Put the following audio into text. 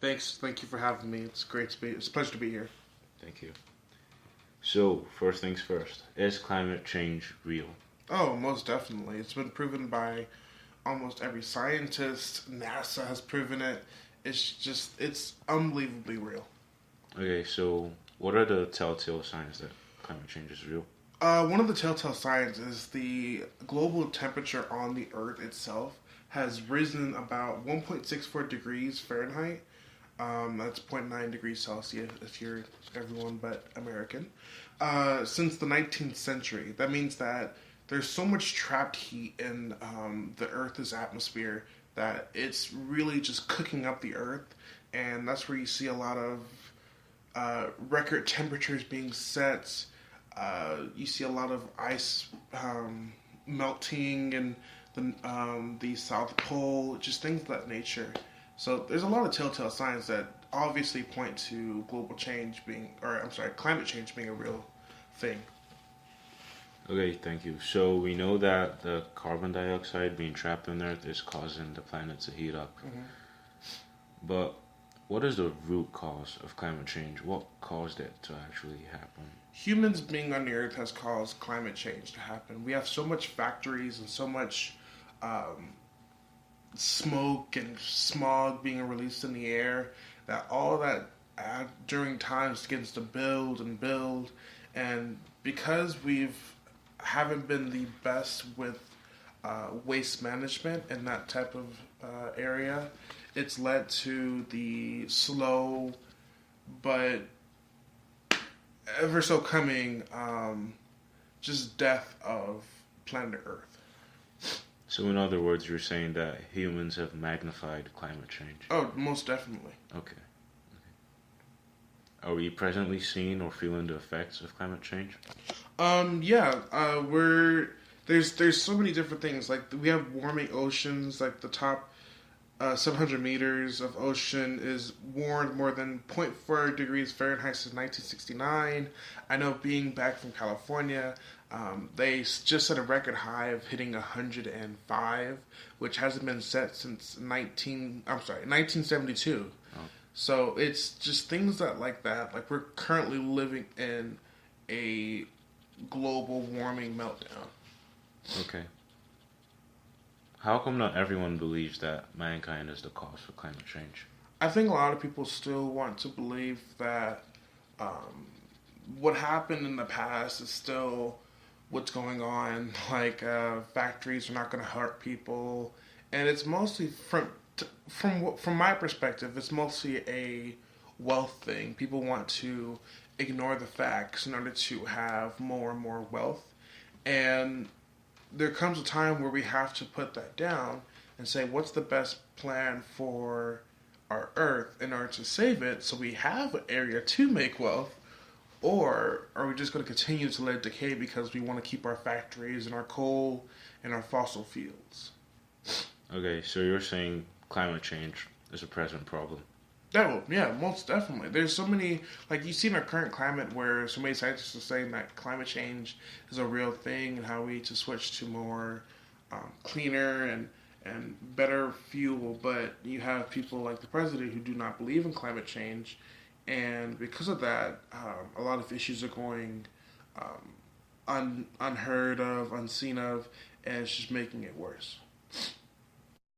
Thanks. Thank you for having me. It's great to be. It's a pleasure to be here. Thank you. So, first things first, is climate change real? Oh, most definitely. It's been proven by almost every scientist. NASA has proven it. It's unbelievably real. Okay, so what are the telltale signs that climate change is real? One of the telltale signs is the global temperature on the Earth itself has risen about 1.64 degrees Fahrenheit. That's zero point 0.9 degrees Celsius if you're everyone but American. Since the 19th century. That means that there's so much trapped heat in the Earth's atmosphere that it's really just cooking up the Earth. And that's where you see a lot of record temperatures being set. You see a lot of ice melting and the South Pole, just things of that nature. So there's a lot of telltale signs that obviously point to climate change being a real thing. Okay, thank you. So we know that the carbon dioxide being trapped on Earth is causing the planet to heat up. Mm-hmm. But what is the root cause of climate change? What caused it to actually happen? Humans being on the Earth has caused climate change to happen. We have so much factories and so much smoke and smog being released in the air that all that during times begins to build and build, and because we've haven't been the best with waste management in that type of area, it's led to the slow but ever so coming just death of planet Earth. So in other words, you're saying that humans have magnified climate change. Oh, most definitely. Okay. Are we presently seeing or feeling the effects of climate change? Yeah. We're there's so many different things. Like we have warming oceans. Like the top 700 meters of ocean is warmed more than zero point 0.4 degrees Fahrenheit since 1969. I know, being back from California, they just set a record high of hitting 105, which hasn't been set since 1972. Oh. So it's just things like that. Like we're currently living in a global warming meltdown. Okay. How come not everyone believes that mankind is the cause for climate change? I think a lot of people still want to believe that what happened in the past is still what's going on. Like factories are not going to hurt people, and it's mostly from my perspective, it's mostly a wealth thing. People want to ignore the facts in order to have more and more wealth, and there comes a time where we have to put that down and say, what's the best plan for our Earth in order to save it so we have an area to make wealth? Or are we just going to continue to let it decay because we want to keep our factories and our coal and our fossil fuels? Okay, so you're saying climate change is a present problem. Yeah, most definitely. There's so many, like you see in our current climate where so many scientists are saying that climate change is a real thing and how we need to switch to more cleaner and better fuel. But you have people like the president who do not believe in climate change. And because of that, a lot of issues are going unheard of, unseen of, and it's just making it worse.